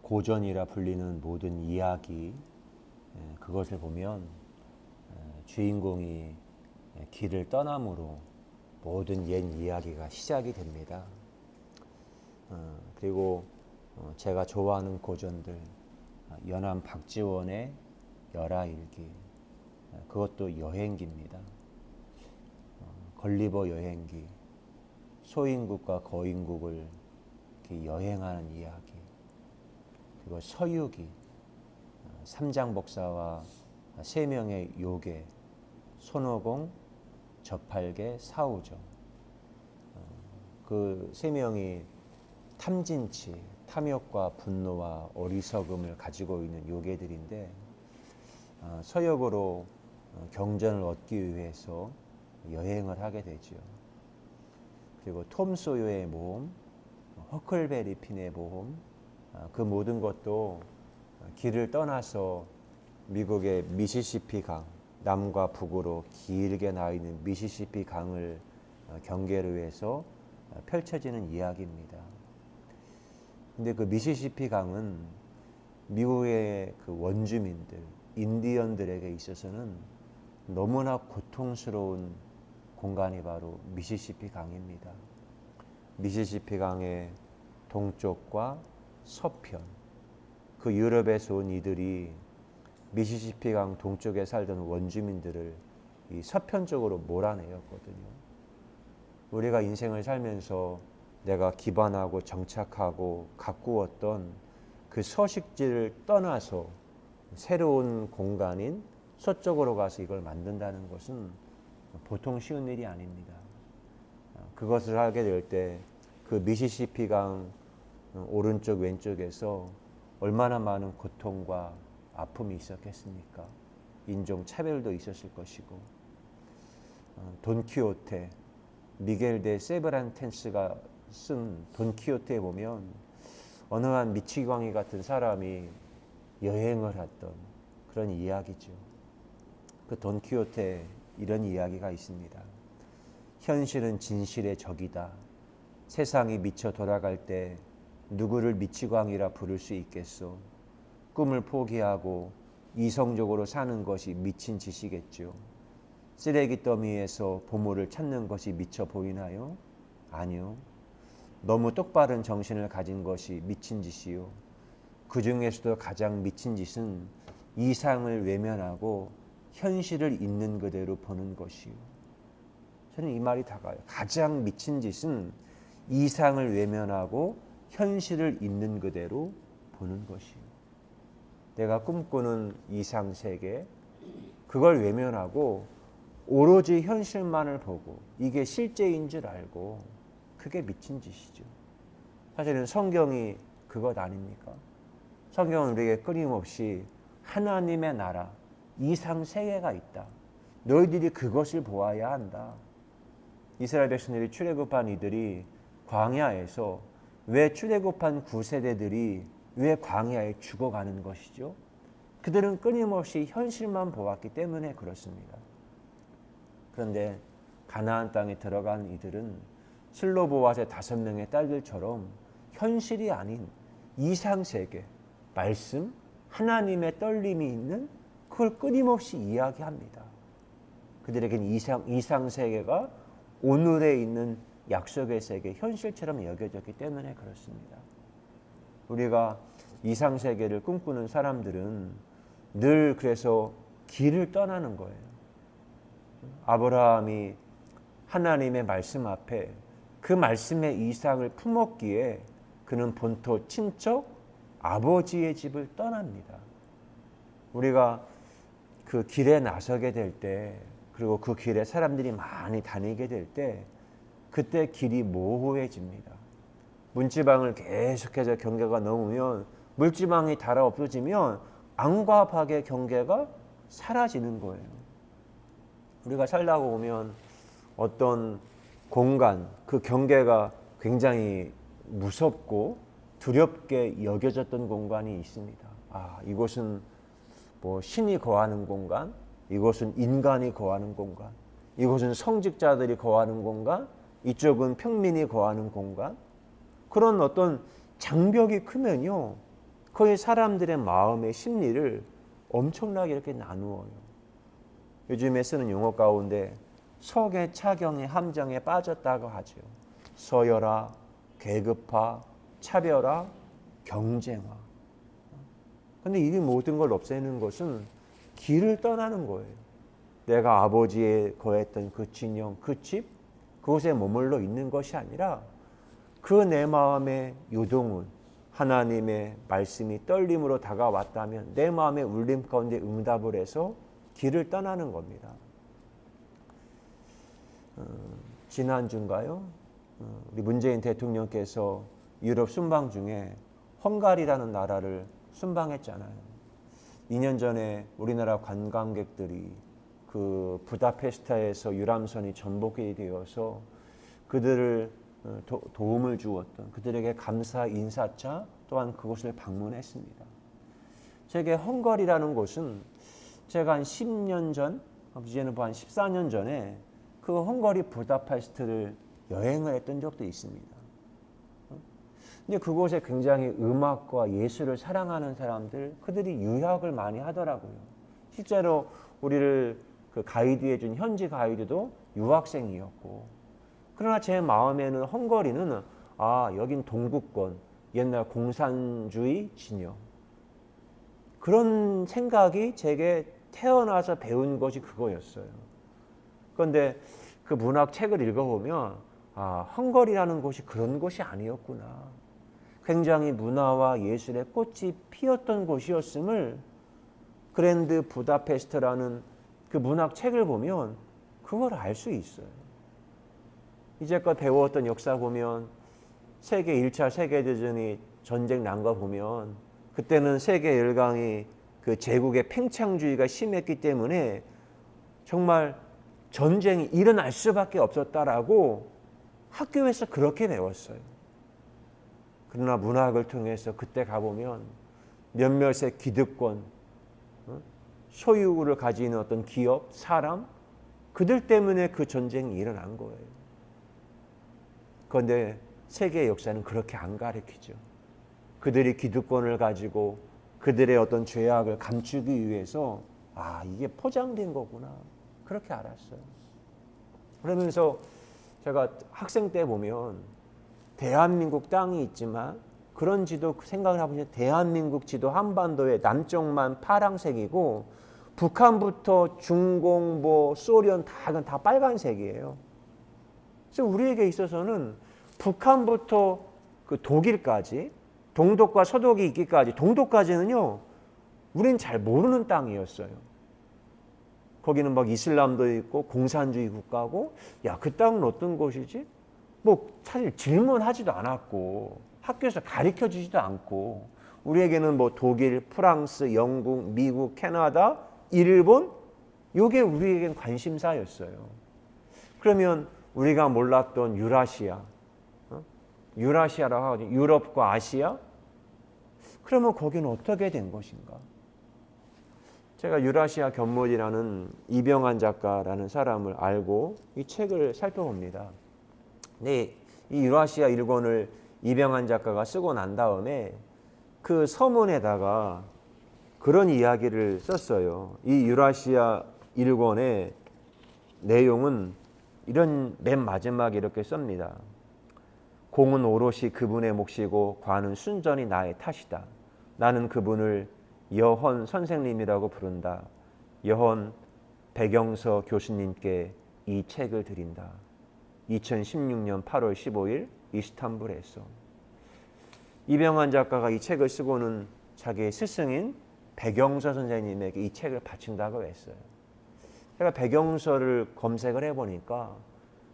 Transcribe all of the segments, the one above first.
고전이라 불리는 모든 이야기, 그것을 보면 주인공이 길을 떠남으로 모든 옛 이야기가 시작이 됩니다. 그리고 제가 좋아하는 고전들, 연암 박지원의 열하일기, 그것도 여행기입니다. 걸리버 여행기, 소인국과 거인국을 이렇게 여행하는 이야기. 그리고 서유기, 삼장법사와 세 명의 요괴, 손오공, 저팔계, 사우정. 그 세 명이 탐진치, 탐욕과 분노와 어리석음을 가지고 있는 요괴들인데 서역으로 경전을 얻기 위해서 여행을 하게 되죠. 그리고 톰 소요의 모험, 허클베리 핀의 모험, 그 모든 것도 길을 떠나서 미국의 미시시피 강, 남과 북으로 길게 나 있는 미시시피 강을 경계로 해서 펼쳐지는 이야기입니다. 근데 그 미시시피 강은 미국의 그 원주민들, 인디언들에게 있어서는 너무나 고통스러운 공간이 바로 미시시피 강입니다. 미시시피 강의 동쪽과 서편, 그 유럽에서 온 이들이 미시시피 강 동쪽에 살던 원주민들을 이 서편 쪽으로 몰아내었거든요. 우리가 인생을 살면서 내가 기반하고 정착하고 가꾸었던 그 서식지를 떠나서 새로운 공간인 서쪽으로 가서 이걸 만든다는 것은 보통 쉬운 일이 아닙니다. 그것을 하게 될 때 그 미시시피 강 오른쪽 왼쪽에서 얼마나 많은 고통과 아픔이 있었겠습니까? 인종 차별도 있었을 것이고, 돈키호테, 미겔 데 세브란텐스가 쓴 돈키호테에 보면 어느 한 미치광이 같은 사람이 여행을 했던 그런 이야기죠. 그 돈키호테에 이런 이야기가 있습니다. 현실은 진실의 적이다. 세상이 미쳐 돌아갈 때 누구를 미치광이라 부를 수 있겠소. 꿈을 포기하고 이성적으로 사는 것이 미친 짓이겠죠. 쓰레기 더미에서 보물을 찾는 것이 미쳐 보이나요? 아니요. 너무 똑바른 정신을 가진 것이 미친 짓이요. 그 중에서도 가장 미친 짓은 이상을 외면하고 현실을 있는 그대로 보는 것이요. 저는 이 말이 다가요. 가장 미친 짓은 이상을 외면하고 현실을 있는 그대로 보는 것이요. 내가 꿈꾸는 이상 세계, 그걸 외면하고 오로지 현실만을 보고 이게 실제인 줄 알고, 그게 미친 짓이죠. 사실은 성경이 그것 아닙니까? 성경은 우리에게 끊임없이 하나님의 나라, 이상 세계가 있다. 너희들이 그것을 보아야 한다. 이스라엘 백성들이 출애굽한 이들이 광야에서 왜 출애굽한 9세대들이 왜 광야에 죽어가는 것이죠? 그들은 끊임없이 현실만 보았기 때문에 그렇습니다. 그런데 가나안 땅에 들어간 이들은 슬로보아의 5명의 딸들처럼 현실이 아닌 이상세계, 말씀, 하나님의 떨림이 있는 그걸 끊임없이 이야기합니다. 그들에게는 이상세계가 오늘에 있는 약속의 세계, 현실처럼 여겨졌기 때문에 그렇습니다. 우리가 이상세계를 꿈꾸는 사람들은 늘 그래서 길을 떠나는 거예요. 아브라함이 하나님의 말씀 앞에 그 말씀의 이상을 품었기에 그는 본토 친척 아버지의 집을 떠납니다. 우리가 그 길에 나서게 될 때, 그리고 그 길에 사람들이 많이 다니게 될 때, 그때 길이 모호해집니다. 문지방을 계속해서 경계가 넘으면, 물지방이 닳아 없어지면 안과 밖의 경계가 사라지는 거예요. 우리가 살다가 보면 어떤 공간, 그 경계가 굉장히 무섭고 두렵게 여겨졌던 공간이 있습니다. 이곳은 뭐 신이 거하는 공간, 이곳은 인간이 거하는 공간, 이곳은 성직자들이 거하는 공간, 이쪽은 평민이 거하는 공간. 그런 어떤 장벽이 크면요, 거의 사람들의 마음의 심리를 엄청나게 이렇게 나누어요. 요즘에 쓰는 용어 가운데 속의 차경의 함정에 빠졌다고 하죠. 서열화, 계급화, 차별화, 경쟁화. 근데 이 모든 걸 없애는 것은 길을 떠나는 거예요. 내가 아버지에 거했던 그 진영, 그 집, 그곳에 머물러 있는 것이 아니라 그 내 마음의 요동은 하나님의 말씀이 떨림으로 다가왔다면 내 마음의 울림 가운데 응답을 해서 길을 떠나는 겁니다. 지난주인가요? 우리 문재인 대통령께서 유럽 순방 중에 헝가리라는 나라를 순방했잖아요. 2년 전에 우리나라 관광객들이 그 부다페스트에서 유람선이 전복이 되어서 그들을 도움을 주었던 그들에게 감사 인사차 또한 그곳을 방문했습니다. 제게 헝가리라는 곳은 제가 한 10년 전, 이제는 한 14년 전에 그 헝가리 부다페스트를 여행을 했던 적도 있습니다. 근데 그곳에 굉장히 음악과 예술을 사랑하는 사람들, 그들이 유학을 많이 하더라고요. 실제로 우리를 그 가이드해 준 현지 가이드도 유학생이었고, 그러나 제 마음에는 헝가리는 여긴 동구권, 옛날 공산주의 진영, 그런 생각이 제게 태어나서 배운 것이 그거였어요. 그런데 그 문학 책을 읽어보면 헝가리라는 곳이 그런 곳이 아니었구나. 굉장히 문화와 예술의 꽃이 피었던 곳이었음을 그랜드 부다페스트라는 그 문학 책을 보면 그걸 알 수 있어요. 이제껏 배웠던 역사 보면 세계 1차 세계대전이 전쟁 난 거 보면 그때는 세계 열강이 그 제국의 팽창주의가 심했기 때문에 정말 전쟁이 일어날 수밖에 없었다라고 학교에서 그렇게 배웠어요. 그러나 문학을 통해서 그때 가보면 몇몇의 기득권, 소유를 가지는 어떤 기업, 사람, 그들 때문에 그 전쟁이 일어난 거예요. 그런데 세계 역사는 그렇게 안 가르치죠. 그들이 기득권을 가지고 그들의 어떤 죄악을 감추기 위해서 이게 포장된 거구나. 그렇게 알았어요. 그러면서 제가 학생 때 보면 대한민국 땅이 있지만 그런 지도 생각을 해보면 대한민국 지도 한반도의 남쪽만 파란색이고 북한부터 중공, 소련 다 빨간색이에요. 그래서 우리에게 있어서는 북한부터 그 독일까지 동독과 서독이 있기까지 동독까지는요 우리는 잘 모르는 땅이었어요. 거기는 막 이슬람도 있고 공산주의 국가고 그 땅은 어떤 곳이지? 사실 질문하지도 않았고 학교에서 가르쳐 주지도 않고 우리에게는 독일, 프랑스, 영국, 미국, 캐나다, 일본 이게 우리에겐 관심사였어요. 그러면 우리가 몰랐던 유라시아, 유라시아라고 하죠. 유럽과 아시아? 그러면 거기는 어떻게 된 것인가? 제가 유라시아 견문이라는 이병환 작가라는 사람을 알고 이 책을 살펴봅니다. 근데 이 유라시아 일권을 이병환 작가가 쓰고 난 다음에 그 서문에다가 그런 이야기를 썼어요. 이 유라시아 일권의 내용은 맨 마지막에 이렇게 씁니다. 공은 오롯이 그분의 몫이고 관은 순전히 나의 탓이다. 나는 그분을 여헌 선생님이라고 부른다. 여헌 백영서 교수님께 이 책을 드린다. 2016년 8월 15일 이스탄불에서. 이병환 작가가 이 책을 쓰고는 자기의 스승인 백영서 선생님에게 이 책을 바친다고 했어요. 제가 백영서를 검색을 해보니까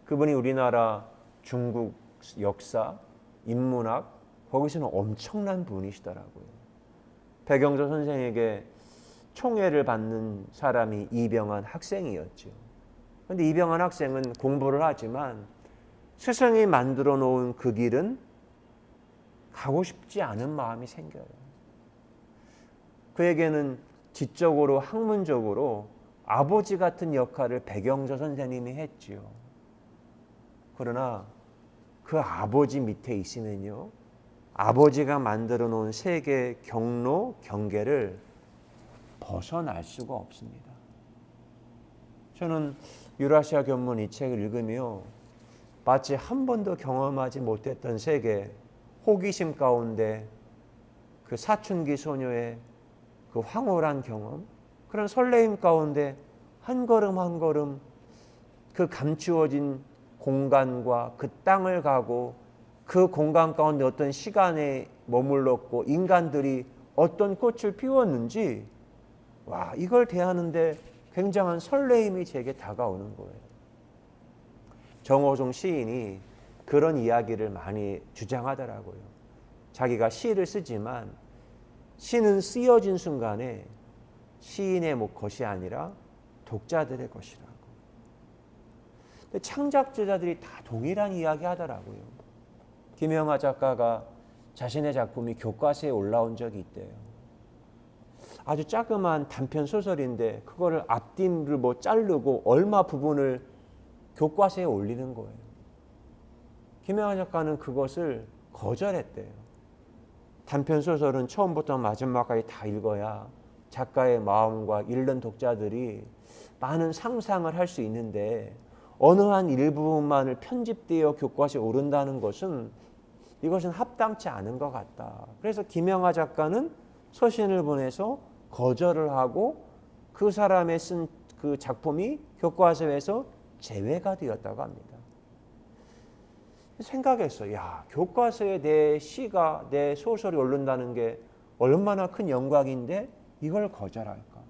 그분이 우리나라 중국 역사, 인문학 거기서는 엄청난 분이시더라고요. 백영서 선생에게 총애를 받는 사람이 이병환 학생이었죠. 그런데 이병환 학생은 공부를 하지만 스승이 만들어 놓은 그 길은 가고 싶지 않은 마음이 생겨요. 그에게는 지적으로 학문적으로 아버지 같은 역할을 백영서 선생님이 했지요. 그러나 그 아버지 밑에 있으면요 아버지가 만들어 놓은 세계 경로 경계를 벗어날 수가 없습니다. 저는 유라시아 견문 이 책을 읽으며 마치 한 번도 경험하지 못했던 세계, 호기심 가운데 그 사춘기 소녀의 그 황홀한 경험, 그런 설레임 가운데 한 걸음 한 걸음 그 감추어진 공간과 그 땅을 가고 그 공간 가운데 어떤 시간에 머물렀고 인간들이 어떤 꽃을 피웠는지, 와, 이걸 대하는데 굉장한 설레임이 제게 다가오는 거예요. 정호성 시인이 그런 이야기를 많이 주장하더라고요. 자기가 시를 쓰지만 시는 쓰여진 순간에 시인의 것이 아니라 독자들의 것이라고. 근데 창작자들이 다 동일한 이야기 하더라고요. 김영하 작가가 자신의 작품이 교과서에 올라온 적이 있대요. 아주 자그마한 단편 소설인데 그거를 앞뒤를 자르고 얼마 부분을 교과서에 올리는 거예요. 김영하 작가는 그것을 거절했대요. 단편 소설은 처음부터 마지막까지 다 읽어야 작가의 마음과 읽는 독자들이 많은 상상을 할 수 있는데 어느 한 일부분만을 편집되어 교과서에 오른다는 것은 이것은 합당치 않은 것 같다. 그래서 김영하 작가는 서신을 보내서 거절을 하고 그 사람의 쓴 그 작품이 교과서에서 제외가 되었다고 합니다. 생각했어요. 야, 교과서에 내 시가, 내 소설이 오른다는 게 얼마나 큰 영광인데 이걸 거절할까?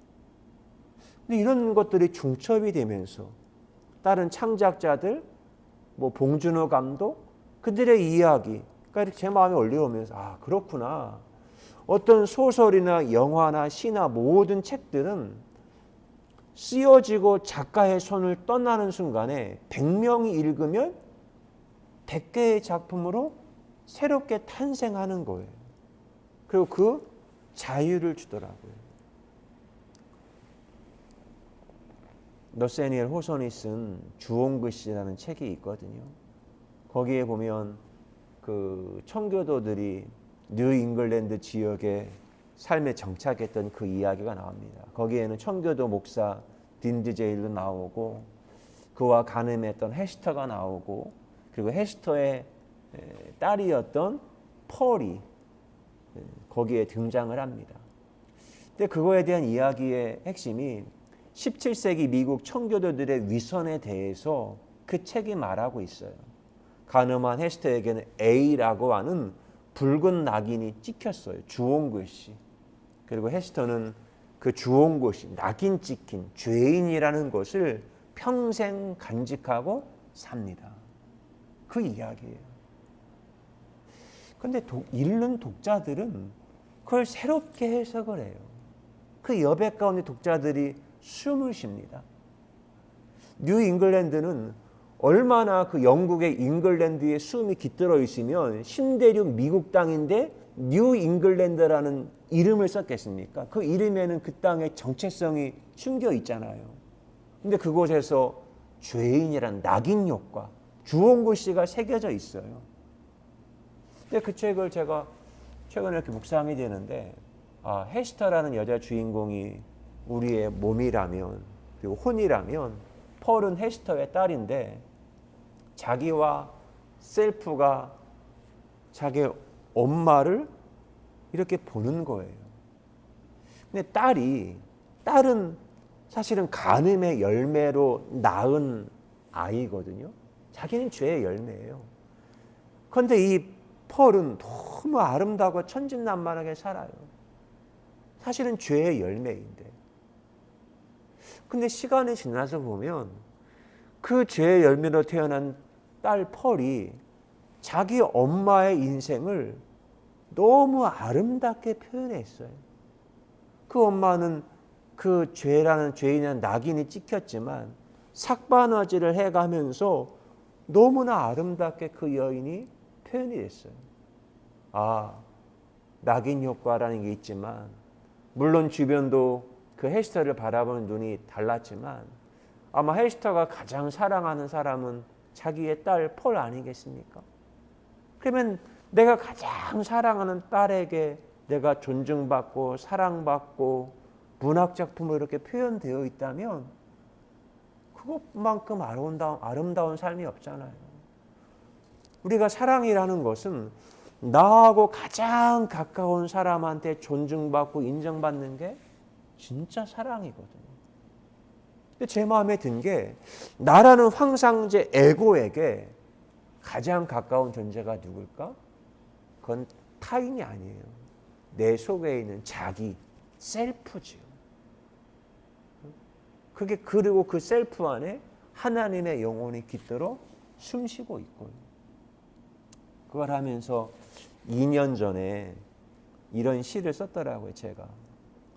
근데 이런 것들이 중첩이 되면서 다른 창작자들, 봉준호 감독, 그들의 이야기, 그러니까 제 마음에 올려오면서 아, 그렇구나. 어떤 소설이나 영화나 시나 모든 책들은 쓰여지고 작가의 손을 떠나는 순간에 100명이 읽으면 100개의 작품으로 새롭게 탄생하는 거예요. 그리고 그 자유를 주더라고요. 너세니엘 호손이 쓴 주홍글씨라는 책이 있거든요. 거기에 보면 그 청교도들이 뉴 잉글랜드 지역에 삶에 정착했던 그 이야기가 나옵니다. 거기에는 청교도 목사 딘드제일도 나오고 그와 간음했던 헤스터가 나오고 그리고 헤스터의 딸이었던 펄이 거기에 등장을 합니다. 근데 그거에 대한 이야기의 핵심이 17세기 미국 청교도들의 위선에 대해서 그 책이 말하고 있어요. 간음한 헤스터에게는 A라고 하는 붉은 낙인이 찍혔어요. 주홍글씨. 그리고 헤스터는 그 주홍글씨, 낙인 찍힌 죄인이라는 것을 평생 간직하고 삽니다. 그 이야기예요. 그런데 읽는 독자들은 그걸 새롭게 해석을 해요. 그 여백 가운데 독자들이 숨을 쉽니다. 뉴 잉글랜드는 얼마나 그 영국의 잉글랜드에 숨이 깃들어 있으면 신대륙 미국 땅인데 뉴 잉글랜드라는 이름을 썼겠습니까? 그 이름에는 그 땅의 정체성이 숨겨 있잖아요. 근데 그곳에서 죄인이란 낙인 효과, 주홍글씨가 새겨져 있어요. 근데 그 책을 제가 최근에 이렇게 묵상이 되는데, 아, 헤스터라는 여자 주인공이 우리의 몸이라면, 그리고 혼이라면, 펄은 헤스터의 딸인데, 자기와 셀프가 자기 엄마를 이렇게 보는 거예요. 근데 딸은 사실은 간음의 열매로 낳은 아이거든요. 자기는 죄의 열매예요. 그런데 이 펄은 너무 아름다고 천진난만하게 살아요. 사실은 죄의 열매인데. 근데 시간이 지나서 보면 그 죄의 열매로 태어난 딸 펄이 자기 엄마의 인생을 너무 아름답게 표현했어요. 그 엄마는 그 죄인이라는 낙인이 찍혔지만 삭바느질을 해가면서 너무나 아름답게 그 여인이 표현이 됐어요. 아, 낙인 효과라는 게 있지만 물론 주변도 그 헤스터를 바라보는 눈이 달랐지만 아마 헤스터가 가장 사랑하는 사람은 자기의 딸 펄 아니겠습니까? 그러면 내가 가장 사랑하는 딸에게 내가 존중받고 사랑받고 문학 작품으로 이렇게 표현되어 있다면 그것만큼 아름다운 삶이 없잖아요. 우리가 사랑이라는 것은 나하고 가장 가까운 사람한테 존중받고 인정받는 게 진짜 사랑이거든요. 근데 제 마음에 든 게 나라는 황상제 에고에게 가장 가까운 존재가 누굴까? 그건 타인이 아니에요. 내 속에 있는 자기, 셀프지요. 그리고 그 셀프 안에 하나님의 영혼이 깃들어 숨쉬고 있고요. 그걸 하면서 2년 전에 이런 시를 썼더라고요. 제가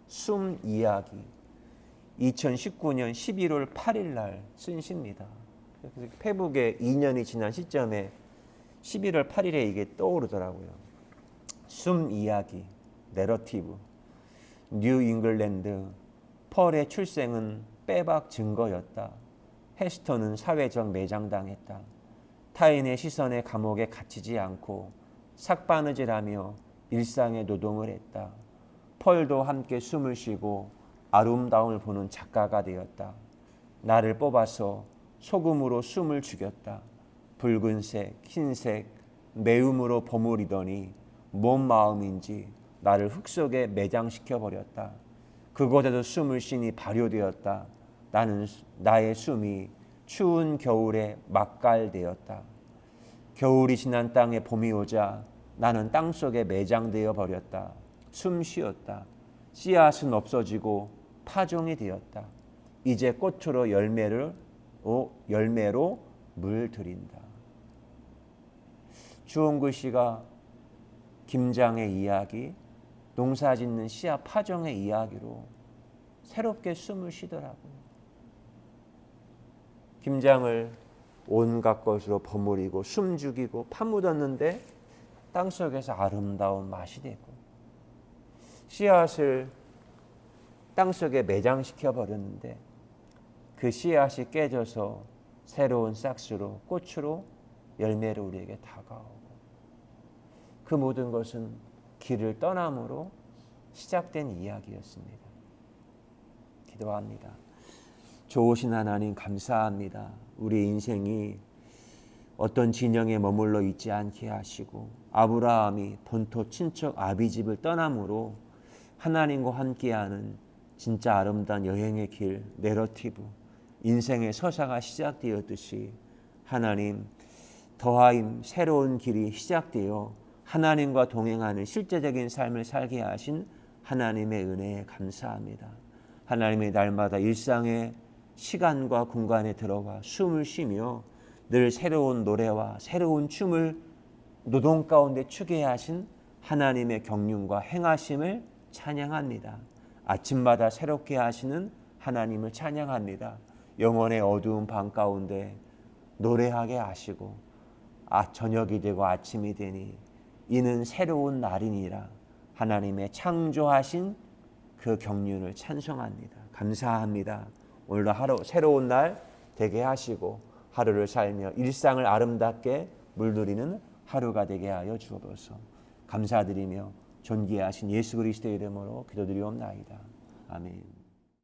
숨 이야기 2019년 11월 8일 날 쓴 시입니다. 페북에 2년이 지난 시점에 11월 8일에 이게 떠오르더라고요. 숨 이야기 내러티브 뉴 잉글랜드 펄의 출생은 빼박 증거였다. 헤스터는 사회적 매장당했다. 타인의 시선에 감옥에 갇히지 않고 삭바느질하며 일상의 노동을 했다. 펄도 함께 숨을 쉬고 아름다움을 보는 작가가 되었다. 나를 뽑아서 소금으로 숨을 죽였다. 붉은색, 흰색, 매움으로 버무리더니 뭔 마음인지 나를 흙 속에 매장시켜 버렸다. 그곳에도 숨을 쉬니 발효되었다. 나의 숨이 추운 겨울에 막갈되었다. 겨울이 지난 땅에 봄이 오자 나는 땅속에 매장되어 버렸다. 숨 쉬었다. 씨앗은 없어지고 파종이 되었다. 이제 꽃으로 열매로 물들인다. 주홍글 씨가 김장의 이야기, 농사짓는 씨앗 파종의 이야기로 새롭게 숨을 쉬더라고요. 김장을 온갖 것으로 버무리고 숨죽이고 파묻었는데 땅속에서 아름다운 맛이 되고 씨앗을 땅속에 매장시켜 버렸는데 그 씨앗이 깨져서 새로운 싹수로 꽃으로 열매로 우리에게 다가오고 그 모든 것은 길을 떠남으로 시작된 이야기였습니다. 기도합니다. 좋으신 하나님 감사합니다. 우리 인생이 어떤 진영에 머물러 있지 않게 하시고 아브라함이 본토 친척 아비집을 떠남으로 하나님과 함께하는 진짜 아름다운 여행의 길 내러티브 인생의 서사가 시작되었듯이 하나님 더하임 새로운 길이 시작되어 하나님과 동행하는 실제적인 삶을 살게 하신 하나님의 은혜에 감사합니다. 하나님의 날마다 일상의 시간과 공간에 들어가 숨을 쉬며 늘 새로운 노래와 새로운 춤을 노동 가운데 추게 하신 하나님의 경륜과 행하심을 찬양합니다. 아침마다 새롭게 하시는 하나님을 찬양합니다. 영혼의 어두운 밤 가운데 노래하게 하시고 저녁이 되고 아침이 되니 이는 새로운 날이니라 하나님의 창조하신 그 경륜을 찬송합니다. 감사합니다. 오늘도 하루 새로운 날 되게 하시고 하루를 살며 일상을 아름답게 물들이는 하루가 되게 하여 주옵소서. 감사드리며 존귀하신 예수 그리스도의 이름으로 기도드리옵나이다. 아멘.